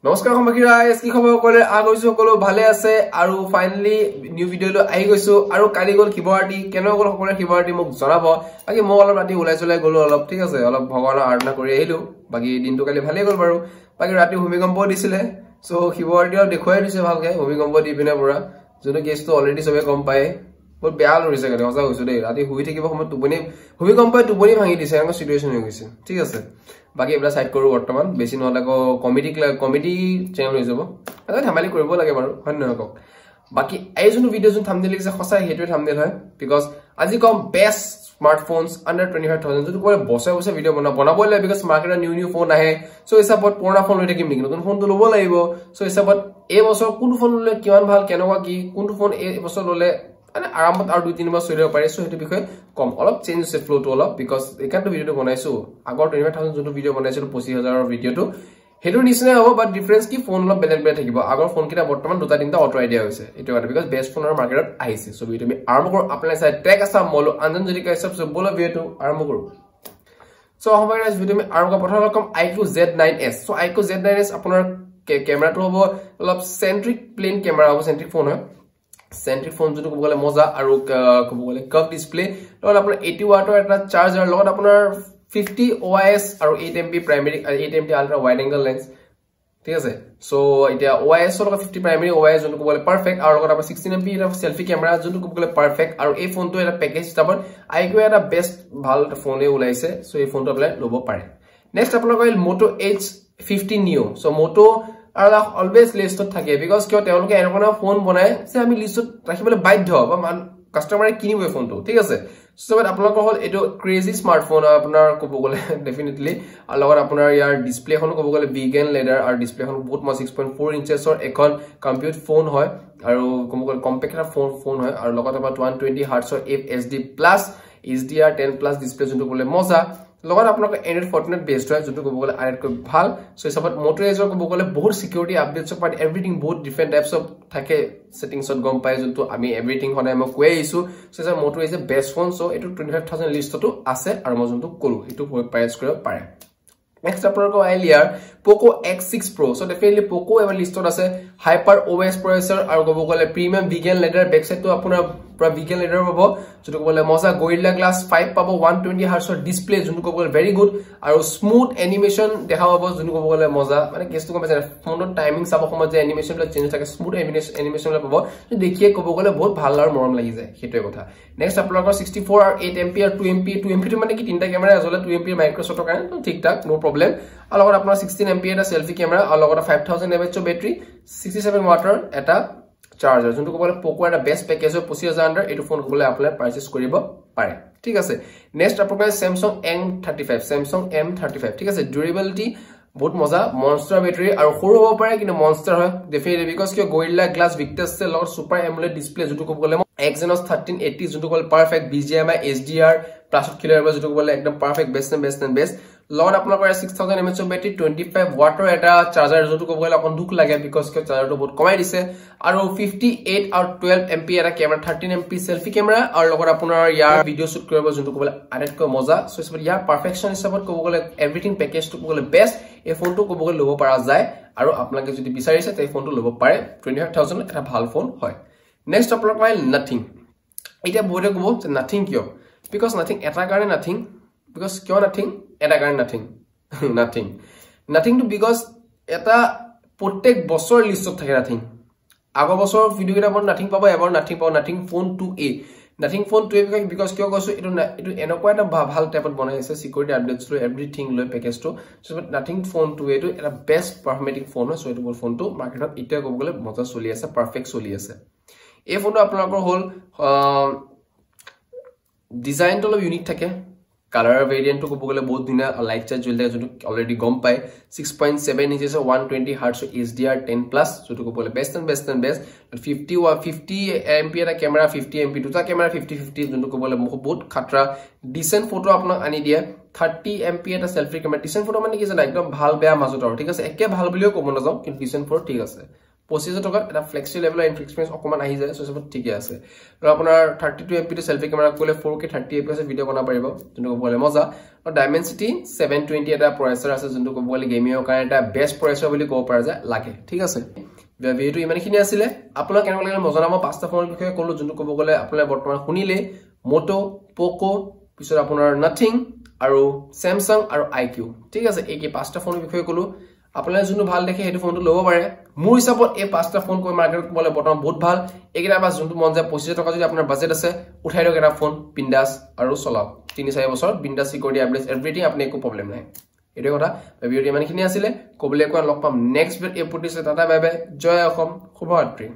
নমস্কাৰ সম্বাকি ৰাইজ কি খবৰ কৰে আগৈছো সকলো ভালে আছে আৰু ফাইনালি নিউ ভিডিঅ আহি গৈছো আৰু কালি গল কিবাৰটি কেনে গল সকলে কিবাৰটি মোক জনাব বাকি মই অলপ ৰাতি ওলাই চলাই গলো অলপ ঠিক আছে অলপ ভগৱানৰ আৰাধনা কৰি আহিলো বাকি দিনটো কালি ভালে গল বাৰু বাকি ৰাতি ভূমিকম্প দিছিলে সো কিবাৰটিও দেখুৱাই দিছে ভালকে ভূমিকম্প দি পিনে পুৰা যোনো কেছটো অলৰেডি সবে গম পায় বহুত বেয়া লৰিছে গলে সঁচা হৈছো দেই ৰাতি শুই থাকিব সময় টোপনি ভূমিকম্পই টোপনি ভাঙি দিছে এনেকুৱা সিচুৱেচন হৈ গৈছে ঠিক আছে বাকি এবলা সাইড কৰো বৰ্তমান বেছি নহলে কমেডি চেনেল হৈ যাব এটা ধেমালি কৰিব লাগে বাৰু হয় নহয় কক বাকি এই যোন ভিডিঅ যোন থাম্বনেল লিখছে সঁচা হেতুৱে থাম্বনেল হয় বিকজ আজি কম বেষ্ট স্মাৰ্টফোনস আন্ডাৰ 25000 যদি কোৰে বসে ভিডিঅ বনাবই লাগে বিকজ মাৰ্কেটৰ নিউ ফোন আহে সো হিচাপত পুৰণা ফোন লৈ থাকিম নেকি নতুন ফোনটো ল'ব লাগিব সো হিচাপত এই বছৰ কোন ফোন ললে কিমান ভাল কেনেকুৱা কি কোনটো ফোন এই বছৰ ললে মানে আৰামত আৰু 2-3 মাহ চলিব পাৰে সো হেতু বিষয় কম অলপ চেঞ্জ হৈছে ফ্লোটো অলপ বিকজ একাটো ভিডিঅটো বনাইছো আগৰ 25000 যোনটো ভিডিঅ বনাইছিলো 25000 ৰ ভিডিঅটো হেতু নিছনে হ'ব বাট ডিফাৰেন্স কি ফোন অলপ বেলেগ থাকিব আগৰ ফোন কিটা বৰ্তমান দুটা তিনটা অটো আইডিয়া হৈছে এটো কথা বিকজ বেষ্ট ফোনৰ মাৰ্কেটত আহিছে সো ভিডিঅ আমি আৰম্ভ কৰো আপোনাৰ চাই ট্ৰেক আছে মল আনজন যদি কাই সব বলো ভিডিঅটো আৰম্ভ কৰো সো আমাৰ এই ভিডিঅ আমি আৰম্ভ প্ৰথম ৰকম iQOO Z9s so iQOO Z9s আপোনাৰ কেমেৰাটো হ'ব অলপ সেন্ট্ৰিক প্লেন কেমেৰা হ'ব সেন্ট্ৰিক ফোন হয় সেন্ট্ৰিক ফোন যোনটো ক'বলে মজা আৰু ক'বলে কাৰ্ভ ডিসপ্লে লগত আপোনাৰ 80 ওয়াটৰ এটা চাৰ্জাৰ লগত আপোনাৰ 50 OIS আৰু 8 MP primary 8 MP ultra wide angle lens ঠিক আছে সো এটা OIS ৰ লগত 50 প্ৰাইমাৰী OIS যোনটো ক'বলে পাৰফেক্ট আৰু লগত আপোনাৰ 16 MP এটা সেলফি কেমেৰা যোনটো ক'বলে পাৰফেক্ট আৰু এই ফোনটো এটা পেকেজ হিচাপত iQOO এটা বেষ্ট ভাল ফোনে ওলাইছে সো এই ফোনটো আপুনি ল'ব পাৰে নেক্সট আপোনাৰ কইল Moto H50 Neo so Moto আৰু অলৱেজ লিষ্টত থাকে বিকজ কিয় তেওঁলোকে এনেকুৱা ফোন বনায় যে আমি লিষ্টত ৰাখিবলৈ বাধ্য বা কাস্টমাৰে কিনিবই ফোনটো ঠিক আছে সো আপোনালোকৰ হল এটো ক্ৰেজি স্মাৰ্টফোন আপোনাৰ ক'ব গলে ডেফিনেটলি আৰু লগত আপোনাৰ ইয়াৰ ডিসপ্লেখন ক'ব গলে বিগেন লেডাৰ আৰু ডিসপ্লেখন বহুত 6.4 ইঞ্চেছৰ এখন কম্পিউটাৰ ফোন হয় আৰু ক'ব গলে কম্পেক্ট ফোন হয় আৰু লগত আপোনাৰ 120 হাৰ্টছৰ FHD প্লাস HDR10+ ডিসপ্লে যোনটো ক'লে মজা লগত আপোনাক Android 14 বেসড হয় যোনটো ক'ব গলে আইট কো ভাল সো হিচাপত Moto Edge ক'ব গলে বহুত সিকিউৰিটি আপডেটছ অফ এভৰিথিং বহুত ডিফাৰেন্ট টাইপছ অফ থাকে সেটিংছত গম পাই যোনটো আমি এভৰিথিং হনে মই কৈ আইছো সো হিচাপত Moto Edge best phone so এটো 25000 লিষ্টটো আছে আৰু মই যোনটো কলো এটো প্ৰাইস কৰিব পাৰে নেক্সট আপোনালোকৰ আইল ইয়াৰ Poco X6 Pro so definitely Poco এবাৰ লিষ্টত আছে হাইপাৰ OS প্ৰসেসৰ আৰু ক'ব গলে প্ৰিমিয়াম বিগেন লেডাৰ বেক সাইডটো আপোনাৰ পুৰা বিগেন লেডাৰ পাব যেটো ক'ব গলে মজা Gorilla Glass 5 পাব 120 হাৰ্টছৰ ডিসপ্লে যোনটো ক'ব গলে ভেৰি গুড আৰু স্মুথ এনিমেশন দেখা পাব যোনটো ক'ব গলে মজা মানে কেছটো কম আছে ফোনৰ টাইমিং চাব সময় যে এনিমেশনটো চেঞ্জ থাকে স্মুথ এনিমেশন পাব দেখিয়ে ক'ব গলে বহুত ভাল আৰু মৰম লাগি যায় হেটোৱে কথা নেক্সট আপোনালোকৰ 64 আৰু 8 MP আৰু 2 MP টো মানে কি তিনটা কেমেৰা আজলে 2 MP মাইক্ৰোছফটৰ কাৰণে ঠিক ঠাক নো প্ৰবলেম আৰু লগত আপোনাৰ 16 MP এটা সেলফি কেমেৰা আৰু লগত 5000 mAh বেটাৰী 67 ওয়াটৰ এটা চাৰ্জাৰ যোনটো ক'বলে Poco এটা বেষ্ট পেকেজ 25000 আন্ডাৰ এটো ফোন ক'বলে আপুনি পাৰচেজ কৰিব পাৰে ঠিক আছে নেক্সট আপোনাৰ Samsung M35 ঠিক আছে ডিউৰেবিলিটি বহুত মজা মনস্টাৰ বেটাৰী আৰু সৰু হ'ব পাৰে কিন্তু মনস্টাৰ হয় ডেফিনেটলি বিকজ কিয় Gorilla Glass Victus ৰ লগত সুপাৰ AMOLED ডিসপ্লে যোনটো ক'বলে Exynos 1380 যোনটো ক'বলে পাৰফেক্ট BGMI HDR প্লাছত ক্লিয়াৰ হ'ব যোনটো ক'বলে একদম পাৰফেক্ট বেষ্ট লগত আপোনালোকৰ 6000 mAh বেটাৰী 25 ওয়াটৰ এটা চাৰ্জাৰ যোনটো ক'বলে অকন দুখ লাগে বিকজ কিয় চাৰ্জাৰটো বহুত কমাই দিছে আৰু 58 আৰু 12 MP এটা কেমেৰা 13 MP সেলফি কেমেৰা আৰু লগত আপোনাৰ ইয়াৰ ভিডিও শুট কৰিব যোনটো ক'বলে আটাইতকৈ মজা সো ইয়াৰ পাৰফেকশন হিচাপত ক'বলে এভৰিথিং পেকেজটো ক'বলে বেষ্ট এই ফোনটো ক'বলে ল'ব পৰা যায় আৰু আপোনালোকে যদি বিচাৰিছে তে ফোনটো ল'ব পাৰে 25000 এটা ভাল ফোন হয় নেক্সট আপোনালোকৰ নাথিং এটা বৰ্ডে ক'ব যে নাথিং কিয় বিকজ নাথিং এটা কাৰণে নাথিং বিকজ কিয় নাথিং এটা কাৰণে নাথিং টু বিকজ এটা প্ৰত্যেক বছৰ লিষ্টত থাকে নাথিং আগৰ বছৰ ভিডিও কেইটা বৰ নাথিং পাব এবাৰ নাথিং পাব nothing phone 2A nothing phone 2A because কিয় কৈছো এটো এনেকুৱা এটা ভাল টাইপত বনাই আছে সিকিউৰিটি আপডেটছ লৈ এভৰিথিং লৈ পেকেজটো সো নাথিং ফোন 2A টো এটা বেষ্ট পাৰফৰ্মেটিং ফোন হয় সো এটো ফোনটো মাৰ্কেটত এতিয়া ক'ব গলে মজা চলি আছে পাৰফেক্ট চলি আছে এই ফোনটো আপোনালোকৰ হল ডিজাইনটো অলপ ইউনিক থাকে কালাৰ ভেৰিয়েন্টটো ক'ব গলে বহুত দিনা লাইট চাৰ্জ জ্বলি থাকে যোনটো অলৰেডি গম পায় 6.7 ইঞ্চেছ 120 হাৰ্টছৰ HDR10+ যোনটো ক'ব গলে বেষ্ট 50 MP এটা কেমেৰা 50 MP দুটা কেমেৰা 50 যোনটো ক'ব গলে বহুত খাতৰা ডিসেন্ট ফটো আপোনাক আনি দিয়ে 30 MP এটা সেলফি কেমেৰা ডিসেন্ট ফটো মানে কি জানা একদম ভাল বেয়া মাজত আৰু ঠিক আছে একে ভাল বুলিও ক'ব নাযাও কিন্তু ডিসেন্ট ফটো ঠিক আছে 25,000 টকাত এটা ফ্লেক্সি লেভেলৰ এক্সপেৰিয়েন্স অকমান আহি যায় সো সব ঠিকই আছে আৰু আপোনাৰ 32 MP সেলফি কেমেৰা কোলে 4K 30 fps ভিডিও বনা পাৰিব যোনটো ক'বলে মজা আৰু Dimensity 720 এটা প্ৰচেছৰ আছে যোনটো ক'বলে গেমিংৰ কাৰণে এটা বেষ্ট প্ৰচেছৰ বুলি ক'ব পৰা যায় লাগে ঠিক আছে ভিডিওটো ইমানখিনি আছিল আপোনাক কেনেকুৱা লাগিল মই জনাম পাঁচটা ফোনৰ বিষয়ে ক'লো যোনটো ক'ব গ'লে আপোনাক বৰ্তমান শুনিলে Moto Poco পিছত আপোনাৰ Nothing আৰু Samsung আৰু IQ ঠিক আছে এই কি পাঁচটা ফোনৰ বিষয়ে ক'লো আপোনালোকে যোনটো ভাল দেখে হেতু ফোনটো ল'ব পাৰে মোৰ হিচাপত এই পাঁচটা ফোন কৈ মাৰ্কেটত ক'বলে বৰ্তমান বহুত ভাল এইকেইটা বা যোনটো মন যায় 25,000 টকা যদি আপোনাৰ বাজেট আছে উঠাই দিয়ক এটা ফোন বিন্দাস আৰু চলাওক 3-4 বছৰ বিন্দাস সিকিউৰিটি আপডেট এভৰিথিং আপুনি একো প্ৰবলেম নাই এটো কথা ভিডিওটো ইমানখিনি আছিল ক'বলে কোৱা লগ পাম নেক্সট ভিডিও এপিসোডে টাটা বাই বাই জয় অসম শুভৰাত্ৰি